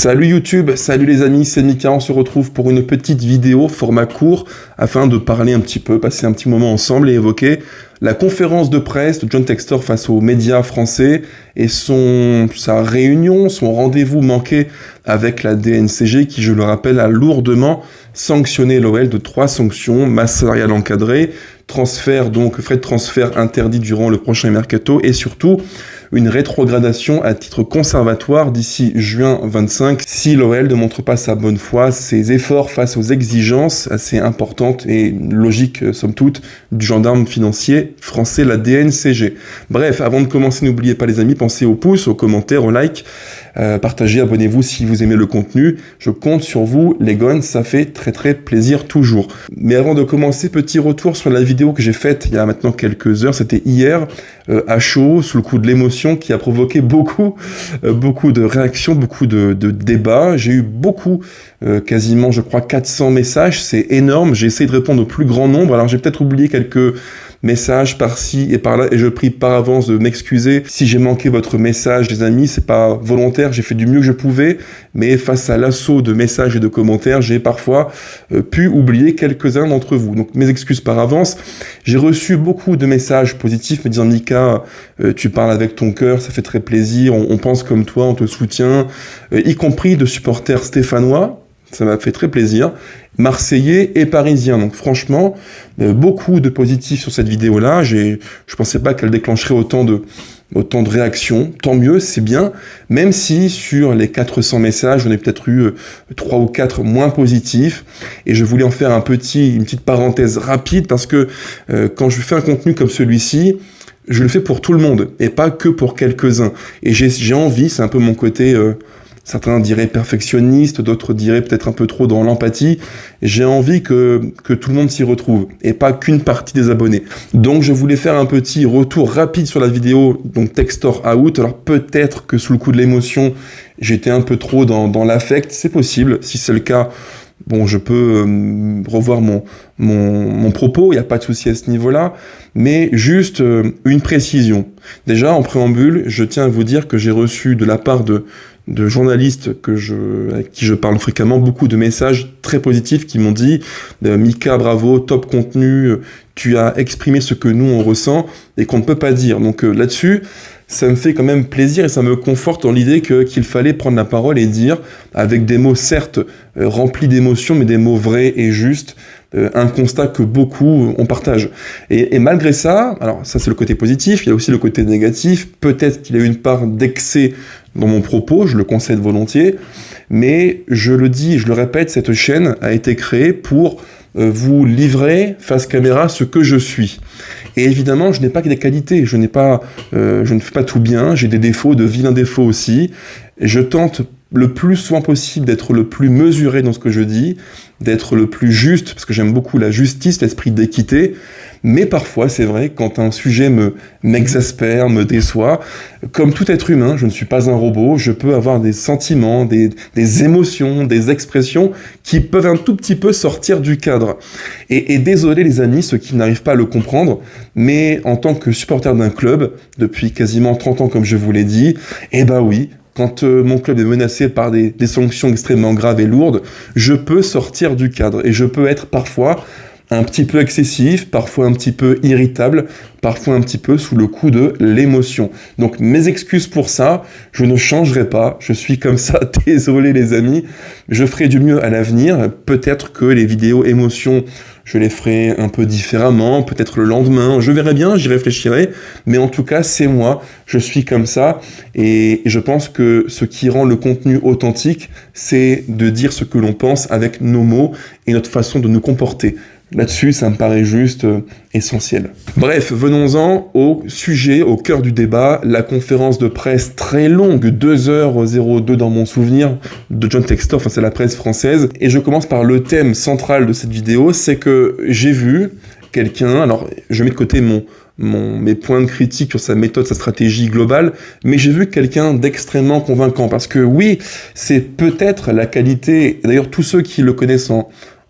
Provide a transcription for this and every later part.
Salut YouTube, salut les amis, c'est Mika, on se retrouve pour une petite vidéo format court afin de parler un petit peu, passer un petit moment ensemble et évoquer la conférence de presse de John Textor face aux médias français et sa réunion, son rendez-vous manqué avec la DNCG qui, je le rappelle, a lourdement sanctionné l'OL de 3 sanctions, masse salariale encadrée, frais de transfert interdits durant le prochain mercato et surtout une rétrogradation à titre conservatoire d'ici juin 25 si l'OL ne montre pas sa bonne foi, ses efforts face aux exigences assez importantes et logiques, somme toute, du gendarme financier français, la DNCG. Bref, avant de commencer, n'oubliez pas les amis, pensez au pouce, aux commentaires, au like, partagez, abonnez-vous si vous aimez le contenu. Je compte sur vous, les gones, ça fait très plaisir toujours. Mais avant de commencer, petit retour sur la vidéo que j'ai faite il y a maintenant quelques heures, c'était hier, à chaud, sous le coup de l'émotion, qui a provoqué beaucoup de réactions, beaucoup de débats. J'ai eu quasiment, je crois, 400 messages, c'est énorme. J'ai essayé de répondre au plus grand nombre. Alors j'ai peut-être oublié quelques messages par-ci et par-là, et je prie par avance de m'excuser si j'ai manqué votre message, les amis, c'est pas volontaire, j'ai fait du mieux que je pouvais, mais face à l'assaut de messages et de commentaires, j'ai parfois pu oublier quelques-uns d'entre vous. Donc mes excuses par avance. J'ai reçu beaucoup de messages positifs me disant « Mika, tu parles avec ton cœur, ça fait très plaisir, on pense comme toi, on te soutient », y compris de supporters stéphanois. Ça m'a fait très plaisir, marseillais et parisiens. Donc franchement, beaucoup de positifs sur cette vidéo-là. Je pensais pas qu'elle déclencherait autant de réactions. Tant mieux, c'est bien. Même si sur les 400 messages, j'en ai peut-être eu 3 ou 4 moins positifs. Et je voulais en faire une petite parenthèse rapide parce que quand je fais un contenu comme celui-ci, je le fais pour tout le monde et pas que pour quelques-uns. Et j'ai envie, c'est un peu mon côté... certains diraient perfectionniste, d'autres diraient peut-être un peu trop dans l'empathie. J'ai envie que tout le monde s'y retrouve, et pas qu'une partie des abonnés. Donc je voulais faire un petit retour rapide sur la vidéo, donc Textor out. Alors peut-être que sous le coup de l'émotion, j'étais un peu trop dans l'affect, c'est possible. Si c'est le cas, bon, je peux revoir mon propos, il n'y a pas de souci à ce niveau-là, mais juste une précision. Déjà, en préambule, je tiens à vous dire que j'ai reçu de la part de journalistes avec qui je parle fréquemment, beaucoup de messages très positifs qui m'ont dit « Mika, bravo, top contenu, tu as exprimé ce que nous on ressent et qu'on ne peut pas dire ». Donc là-dessus, ça me fait quand même plaisir et ça me conforte dans l'idée qu'il fallait prendre la parole et dire, avec des mots certes remplis d'émotions, mais des mots vrais et justes, un constat que beaucoup on partage. Et malgré ça, alors ça c'est le côté positif, il y a aussi le côté négatif, peut-être qu'il y a eu une part d'excès dans mon propos, je le concède volontiers, mais je le dis, je le répète, cette chaîne a été créée pour vous livrer face caméra ce que je suis. Et évidemment, je n'ai pas que des qualités, je ne fais pas tout bien, j'ai des défauts, de vilains défauts aussi, et je tente le plus souvent possible d'être le plus mesuré dans ce que je dis, d'être le plus juste, parce que j'aime beaucoup la justice, l'esprit d'équité, mais parfois, c'est vrai, quand un sujet m'exaspère, me déçoit, comme tout être humain, je ne suis pas un robot, je peux avoir des sentiments, des émotions, des expressions qui peuvent un tout petit peu sortir du cadre. Et désolé les amis, ceux qui n'arrivent pas à le comprendre, mais en tant que supporter d'un club, depuis quasiment 30 ans comme je vous l'ai dit, eh ben oui, quand mon club est menacé par des sanctions extrêmement graves et lourdes, je peux sortir du cadre et je peux être parfois un petit peu excessif, parfois un petit peu irritable, parfois un petit peu sous le coup de l'émotion. Donc mes excuses pour ça, je ne changerai pas, je suis comme ça, désolé les amis, je ferai du mieux à l'avenir, peut-être que les vidéos émotions, je les ferai un peu différemment, peut-être le lendemain, je verrai bien, j'y réfléchirai, mais en tout cas c'est moi, je suis comme ça, et je pense que ce qui rend le contenu authentique, c'est de dire ce que l'on pense avec nos mots et notre façon de nous comporter. Là-dessus, ça me paraît juste essentiel. Bref, venons-en au sujet, au cœur du débat, la conférence de presse très longue, 2h02 dans mon souvenir, de John Textor, enfin c'est la presse française, et je commence par le thème central de cette vidéo, c'est que j'ai vu quelqu'un, alors je mets de côté mes points de critique sur sa méthode, sa stratégie globale, mais j'ai vu quelqu'un d'extrêmement convaincant, parce que oui, c'est peut-être la qualité, et d'ailleurs tous ceux qui le connaissent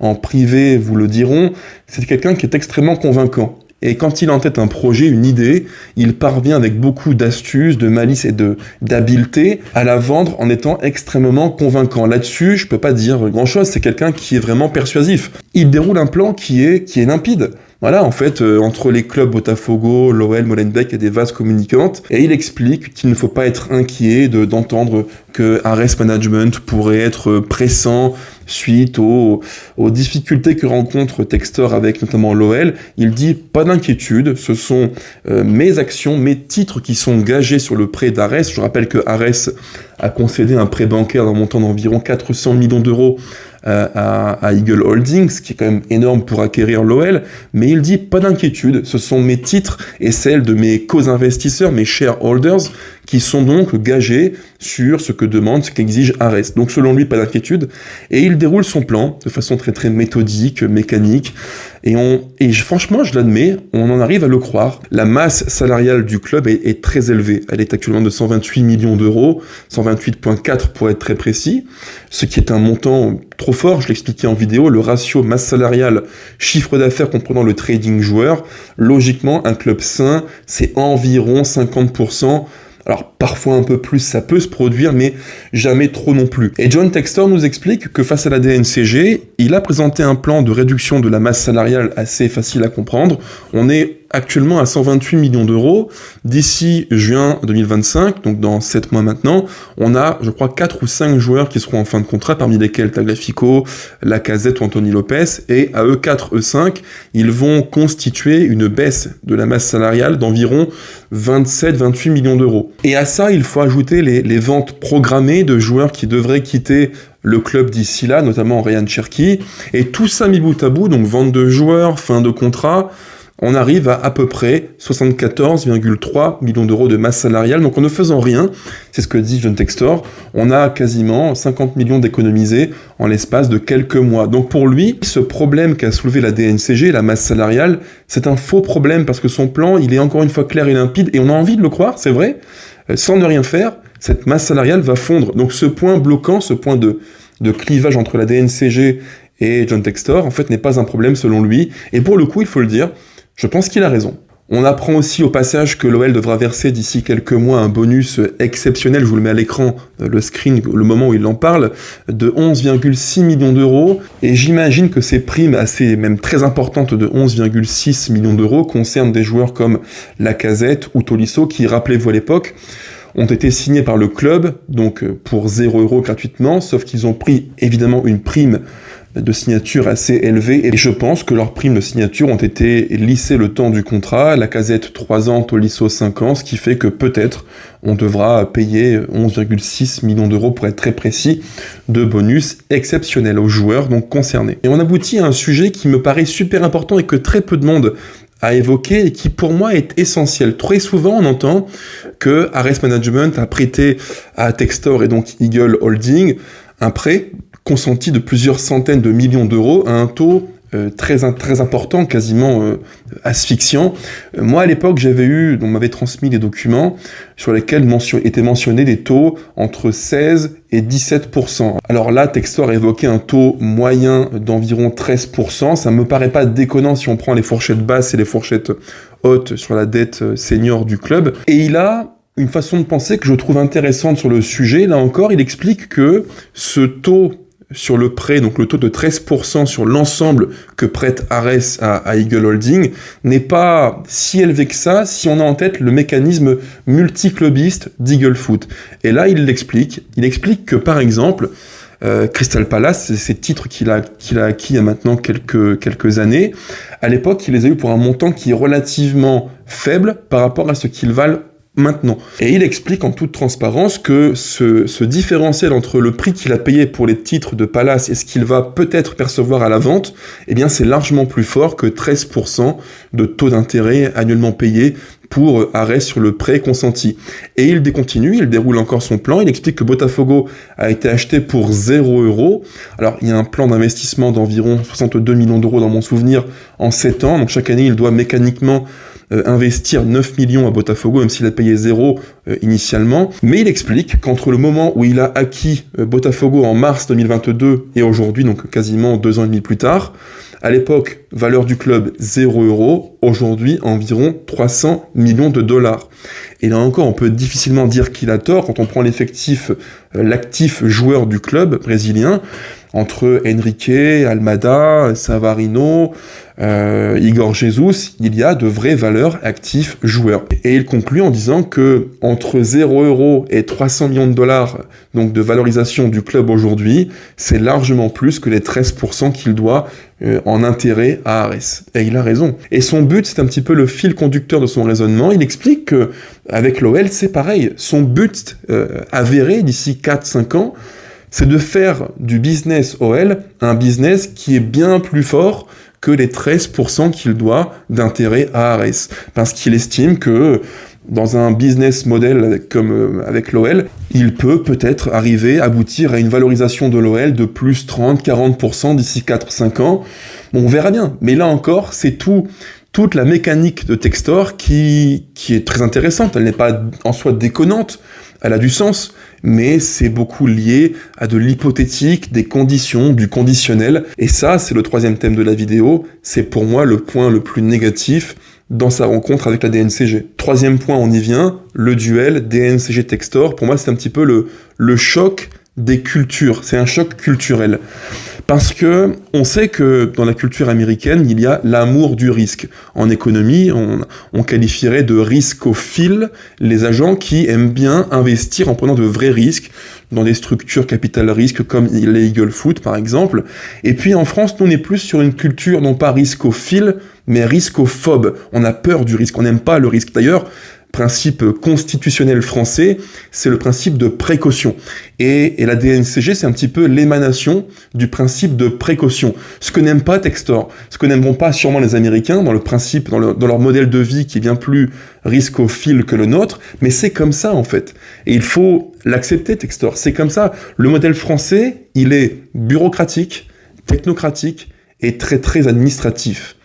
en privé vous le diront, c'est quelqu'un qui est extrêmement convaincant. Et quand il a en tête un projet, une idée, il parvient avec beaucoup d'astuces, de malice et d'habileté à la vendre en étant extrêmement convaincant. Là-dessus, je peux pas dire grand-chose, c'est quelqu'un qui est vraiment persuasif. Il déroule un plan qui est limpide. Voilà, en fait, entre les clubs Botafogo, l'OL, Molenbeek, il y a des vases communicantes, et il explique qu'il ne faut pas être inquiet d'entendre que Ares Management pourrait être pressant suite aux difficultés que rencontre Textor avec notamment l'OL. Il dit pas d'inquiétude, ce sont mes actions, mes titres qui sont gagés sur le prêt d'Ares. Je rappelle que Ares a concédé un prêt bancaire d'un montant d'environ 400 millions d'euros à Eagle Holdings, ce qui est quand même énorme pour acquérir l'OL, mais il dit pas d'inquiétude, ce sont mes titres et celles de mes co-investisseurs, mes shareholders, qui sont donc gagés sur ce que demande, ce qu'exige Ares. Donc selon lui, pas d'inquiétude, et il déroule son plan de façon très très méthodique, mécanique, et franchement, je l'admets, on en arrive à le croire. La masse salariale du club est très élevée. Elle est actuellement de 128 millions d'euros, 128,4 pour être très précis, ce qui est un montant trop fort, je l'expliquais en vidéo, le ratio masse salariale, chiffre d'affaires comprenant le trading joueur, logiquement, un club sain, c'est environ 50%. Alors parfois un peu plus, ça peut se produire, mais jamais trop non plus. Et John Textor nous explique que face à la DNCG, il a présenté un plan de réduction de la masse salariale assez facile à comprendre. On est actuellement à 128 millions d'euros. D'ici juin 2025, donc dans 7 mois maintenant, on a, je crois, 4 ou 5 joueurs qui seront en fin de contrat, parmi lesquels Tagliafico, Lacazette ou Anthony Lopez, et à eux 4, eux 5, ils vont constituer une baisse de la masse salariale d'environ 27-28 millions d'euros. Et à ça, il faut ajouter les ventes programmées de joueurs qui devraient quitter le club d'ici là, notamment Ryan Cherki, et tout ça mis bout à bout, donc vente de joueurs, fin de contrat, on arrive à peu près 74,3 millions d'euros de masse salariale. Donc en ne faisant rien, c'est ce que dit John Textor, on a quasiment 50 millions d'économisés en l'espace de quelques mois. Donc pour lui, ce problème qu'a soulevé la DNCG, la masse salariale, c'est un faux problème parce que son plan, il est encore une fois clair et limpide, et on a envie de le croire, c'est vrai, sans ne rien faire, cette masse salariale va fondre. Donc ce point bloquant, ce point de clivage entre la DNCG et John Textor, en fait, n'est pas un problème selon lui. Et pour le coup, il faut le dire, je pense qu'il a raison. On apprend aussi au passage que l'OL devra verser d'ici quelques mois un bonus exceptionnel, je vous le mets à l'écran, le screen, le moment où il en parle, de 11,6 millions d'euros. Et j'imagine que ces primes assez, même très importantes de 11,6 millions d'euros concernent des joueurs comme Lacazette ou Tolisso qui, rappelez-vous à l'époque, ont été signés par le club, donc pour 0 € gratuitement, sauf qu'ils ont pris évidemment une prime de signature assez élevée, et je pense que leurs primes de signature ont été lissées le temps du contrat, Lacazette 3 ans, Tolisso 5 ans, ce qui fait que peut-être on devra payer 11,6 millions d'euros, pour être très précis, de bonus exceptionnels aux joueurs donc concernés. Et on aboutit à un sujet qui me paraît super important et que très peu de monde a évoqué et qui pour moi est essentiel. Très souvent on entend que Ares Management a prêté à Textor et donc Eagle Holding un prêt consenti de plusieurs centaines de millions d'euros à un taux très important, quasiment asphyxiant. Moi, à l'époque, on m'avait transmis des documents sur lesquels étaient mentionnés des taux entre 16 et 17%. Alors là, Textor a évoqué un taux moyen d'environ 13%. Ça me paraît pas déconnant si on prend les fourchettes basses et les fourchettes hautes sur la dette senior du club. Et il a une façon de penser que je trouve intéressante sur le sujet. Là encore, il explique que ce taux sur le prêt, donc le taux de 13% sur l'ensemble que prête Ares à Eagle Holding, n'est pas si élevé que ça si on a en tête le mécanisme multiclubiste d'Eagle Foot. Et là, il l'explique. Il explique que, par exemple, Crystal Palace, ces titres qu'il a acquis il y a maintenant quelques années, à l'époque, il les a eu pour un montant qui est relativement faible par rapport à ce qu'ils valent maintenant. Et il explique en toute transparence que ce différentiel entre le prix qu'il a payé pour les titres de Palace et ce qu'il va peut-être percevoir à la vente, eh bien c'est largement plus fort que 13% de taux d'intérêt annuellement payé pour Ares sur le prêt consenti. Et il continue, il déroule encore son plan, il explique que Botafogo a été acheté pour 0 €. Alors il y a un plan d'investissement d'environ 62 millions d'euros dans mon souvenir en 7 ans, donc chaque année il doit mécaniquement investir 9 millions à Botafogo, même s'il a payé 0 initialement. Mais il explique qu'entre le moment où il a acquis Botafogo en mars 2022 et aujourd'hui, donc quasiment 2 ans et demi plus tard, à l'époque, valeur du club 0 €, aujourd'hui environ 300 millions de dollars. Et là encore, on peut difficilement dire qu'il a tort quand on prend l'effectif, l'actif joueur du club brésilien, entre Henrique, Almada, Savarino, Igor Jesus, il y a de vraies valeurs actifs joueurs. Et il conclut en disant que entre 0 € et 300 millions de dollars donc de valorisation du club aujourd'hui, c'est largement plus que les 13% qu'il doit en intérêt à Ares. Et il a raison. Et son but, c'est un petit peu le fil conducteur de son raisonnement. Il explique que avec l'OL, c'est pareil. Son but avéré d'ici 4-5 ans, c'est de faire du business OL un business qui est bien plus fort que les 13% qu'il doit d'intérêt à Ares. Parce qu'il estime que dans un business model comme avec l'OL, il peut peut-être aboutir à une valorisation de l'OL de plus 30-40% d'ici 4-5 ans. Bon, on verra bien. Mais là encore, c'est toute la mécanique de Textor qui est très intéressante. Elle n'est pas en soi déconnante, elle a du sens, mais c'est beaucoup lié à de l'hypothétique, des conditions, du conditionnel. Et ça, c'est le 3e thème de la vidéo. C'est pour moi le point le plus négatif dans sa rencontre avec la DNCG. 3e point, on y vient, le duel DNCG-Textor. Pour moi, c'est un petit peu le choc des cultures. C'est un choc culturel. Parce que on sait que dans la culture américaine, il y a l'amour du risque. En économie, on qualifierait de riscophiles les agents qui aiment bien investir en prenant de vrais risques dans des structures capital risque comme les Eagle Foot par exemple. Et puis en France, nous on est plus sur une culture non pas riscophile, mais riscophobe. On a peur du risque, on n'aime pas le risque. D'ailleurs, principe constitutionnel français, c'est le principe de précaution. Et la DNCG, c'est un petit peu l'émanation du principe de précaution. Ce que n'aime pas Textor, ce que n'aimeront pas sûrement les Américains dans le principe, dans leur modèle de vie qui est bien plus riscophile que le nôtre, mais c'est comme ça en fait. Et il faut l'accepter Textor, c'est comme ça. Le modèle français, il est bureaucratique, technocratique et très très administratif.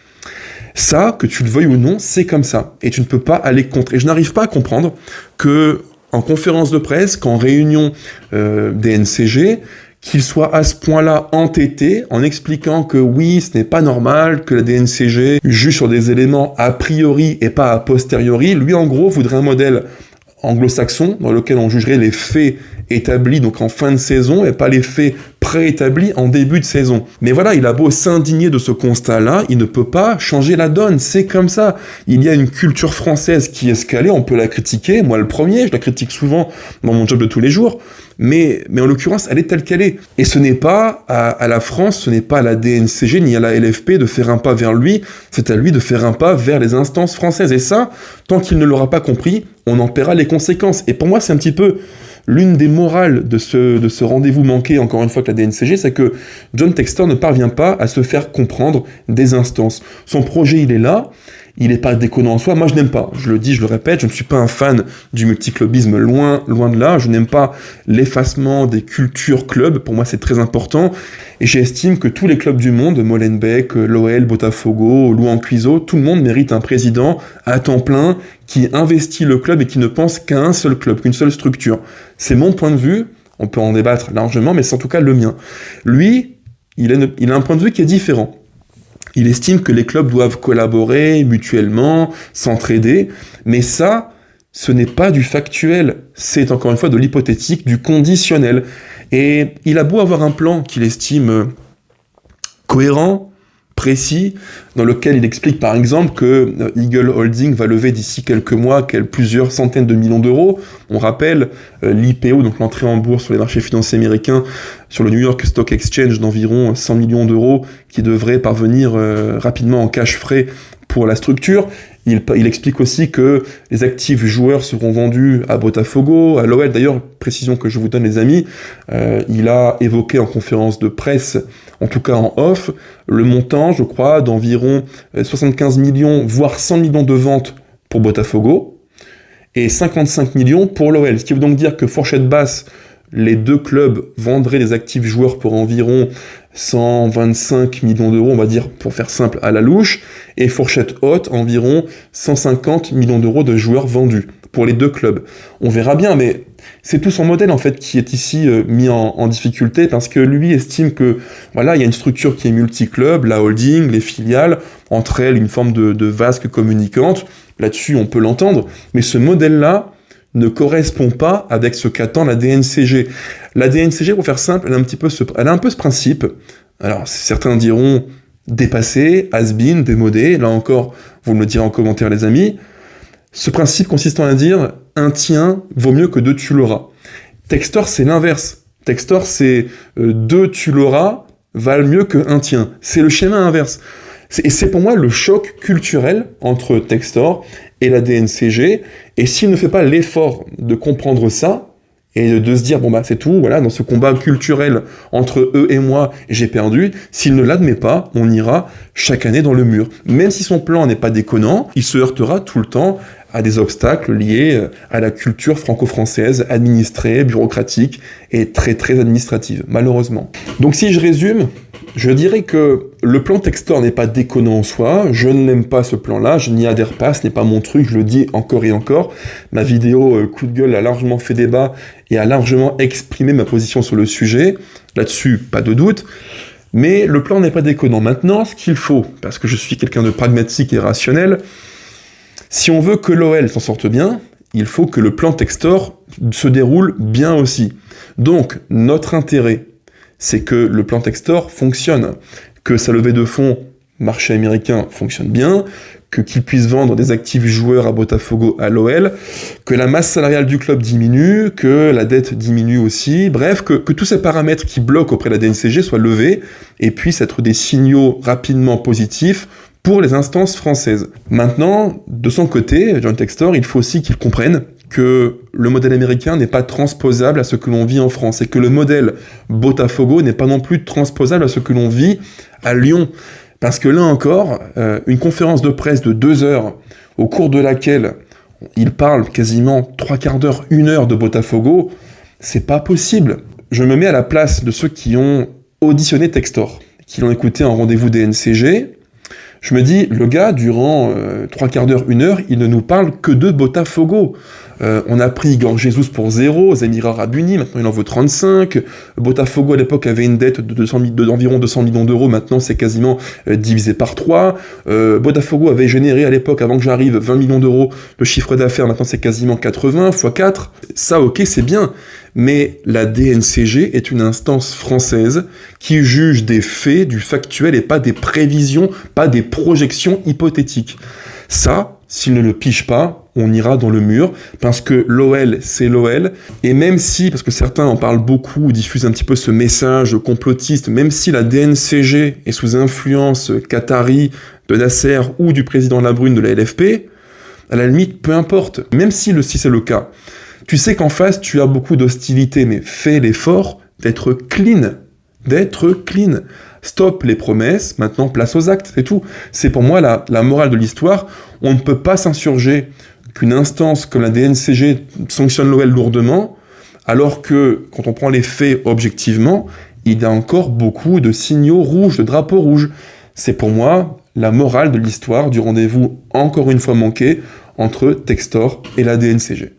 Ça, que tu le veuilles ou non, c'est comme ça. Et tu ne peux pas aller contre. Et je n'arrive pas à comprendre que, en conférence de presse, qu'en réunion DNCG, qu'il soit à ce point-là entêté en expliquant que oui, ce n'est pas normal, que la DNCG juge sur des éléments a priori et pas a posteriori. Lui, en gros, voudrait un modèle anglo-saxon dans lequel on jugerait les faits établis donc en fin de saison et pas les faits préétablis en début de saison. Mais voilà, il a beau s'indigner de ce constat-là, il ne peut pas changer la donne, c'est comme ça. Il y a une culture française qui est escalée, on peut la critiquer, moi le premier, je la critique souvent dans mon job de tous les jours, mais en l'occurrence, elle est telle qu'elle est. Et ce n'est pas à la France, ce n'est pas à la DNCG ni à la LFP de faire un pas vers lui, c'est à lui de faire un pas vers les instances françaises. Et ça, tant qu'il ne l'aura pas compris, on en paiera les conséquences. Et pour moi, c'est un petit peu l'une des morales de ce rendez-vous manqué, encore une fois, que la DNCG, c'est que John Textor ne parvient pas à se faire comprendre des instances. Son projet, il est là, il n'est pas déconnant en soi. Moi, je n'aime pas, je le dis, je le répète, je ne suis pas un fan du multiclubisme, loin de là. Je n'aime pas l'effacement des cultures clubs, pour moi, c'est très important. Et j'estime que tous les clubs du monde, Molenbeek, l'OL, Botafogo, Louan Cuiseau, tout le monde mérite un président à temps plein qui investit le club et qui ne pense qu'à un seul club, qu'une seule structure. C'est mon point de vue, on peut en débattre largement, mais c'est en tout cas le mien. Lui, il a un point de vue qui est différent. Il estime que les clubs doivent collaborer mutuellement, s'entraider, mais ça, ce n'est pas du factuel, c'est encore une fois de l'hypothétique, du conditionnel. Et il a beau avoir un plan qu'il estime cohérent, précis, dans lequel il explique par exemple que Eagle Holding va lever d'ici quelques mois plusieurs centaines de millions d'euros. On rappelle l'IPO, donc l'entrée en bourse sur les marchés financiers américains, sur le New York Stock Exchange d'environ 100 millions d'euros, qui devrait parvenir rapidement en cash frais pour la structure. Il explique aussi que les actifs joueurs seront vendus à Botafogo, à l'OL. D'ailleurs, précision que je vous donne les amis, il a évoqué en conférence de presse, en tout cas en off, le montant, je crois, d'environ 75 millions, voire 100 millions de ventes pour Botafogo, et 55 millions pour l'OL. Ce qui veut donc dire que fourchette basse, les deux clubs vendraient des actifs joueurs pour environ 125 millions d'euros, on va dire, pour faire simple, à la louche, et fourchette haute, environ 150 millions d'euros de joueurs vendus pour les deux clubs. On verra bien, mais c'est tout son modèle, en fait, qui est ici mis en difficulté, parce que lui estime que, voilà, il y a une structure qui est multi-club, la holding, les filiales, entre elles, une forme de vasque communicante. Là-dessus, on peut l'entendre, mais ce modèle-là ne correspond pas avec ce qu'attend la DNCG. La DNCG, pour faire simple, elle a un peu ce principe. Alors, certains diront dépassé, has-been, démodé. Là encore, vous me le direz en commentaire, les amis. Ce principe consistant à dire un tien vaut mieux que deux tu l'auras. Textor, c'est l'inverse. Textor, c'est deux tu l'auras valent mieux que un tien. C'est le schéma inverse. Et c'est pour moi le choc culturel entre Textor et la DNCG, et s'il ne fait pas l'effort de comprendre ça, et de se dire, bon bah c'est tout, voilà, dans ce combat culturel entre eux et moi, j'ai perdu, s'il ne l'admet pas, on ira chaque année dans le mur. Même si son plan n'est pas déconnant, il se heurtera tout le temps à des obstacles liés à la culture franco-française, administrée, bureaucratique, et très très administrative, malheureusement. Donc si je résume, je dirais que le plan Textor n'est pas déconnant en soi, je ne l'aime pas ce plan-là, je n'y adhère pas, ce n'est pas mon truc, je le dis encore et encore. Ma vidéo coup de gueule a largement fait débat et a largement exprimé ma position sur le sujet, là-dessus pas de doute, mais le plan n'est pas déconnant. Maintenant, ce qu'il faut, parce que je suis quelqu'un de pragmatique et rationnel, si on veut que l'OL s'en sorte bien, il faut que le plan Textor se déroule bien aussi. Donc, notre intérêt, c'est que le plan Textor fonctionne, que sa levée de fonds marché américain fonctionne bien, qu'il puisse vendre des actifs joueurs à Botafogo à l'OL, que la masse salariale du club diminue, que la dette diminue aussi, bref, que tous ces paramètres qui bloquent auprès de la DNCG soient levés et puissent être des signaux rapidement positifs pour les instances françaises. Maintenant, de son côté, John Textor, il faut aussi qu'il comprenne que le modèle américain n'est pas transposable à ce que l'on vit en France, et que le modèle Botafogo n'est pas non plus transposable à ce que l'on vit à Lyon. Parce que là encore, une conférence de presse de 2 heures, au cours de laquelle il parle quasiment 3/4 d'heure, 1 heure de Botafogo, c'est pas possible. Je me mets à la place de ceux qui ont auditionné Textor, qui l'ont écouté en rendez-vous DNCG. Je me dis, le gars, durant 3/4 d'heure, 1 heure, il ne nous parle que de Botafogo. On a pris Igor Jesus pour 0, Zemira Rabuni, maintenant il en vaut 35. Botafogo, à l'époque, avait une dette d'environ 200 millions d'euros, maintenant c'est quasiment divisé par 3. Botafogo avait généré, à l'époque, avant que j'arrive, 20 millions d'euros de chiffre d'affaires, maintenant c'est quasiment 80, x 4. Ça, ok, c'est bien. Mais la DNCG est une instance française qui juge des faits, du factuel, et pas des prévisions, pas des projections hypothétiques. Ça, s'il ne le pige pas, on ira dans le mur, parce que l'OL, c'est l'OL, et même si, parce que certains en parlent beaucoup, diffusent un petit peu ce message complotiste, même si la DNCG est sous influence qatari, de Nasser ou du président Labrune de la LFP, à la limite, peu importe, même si c'est le cas. Tu sais qu'en face, tu as beaucoup d'hostilité, mais fais l'effort d'être clean. D'être clean. Stop les promesses, maintenant place aux actes, c'est tout. C'est pour moi la morale de l'histoire. On ne peut pas s'insurger qu'une instance comme la DNCG sanctionne l'OL lourdement, alors que, quand on prend les faits objectivement, il y a encore beaucoup de signaux rouges, de drapeaux rouges. C'est pour moi la morale de l'histoire du rendez-vous encore une fois manqué entre Textor et la DNCG.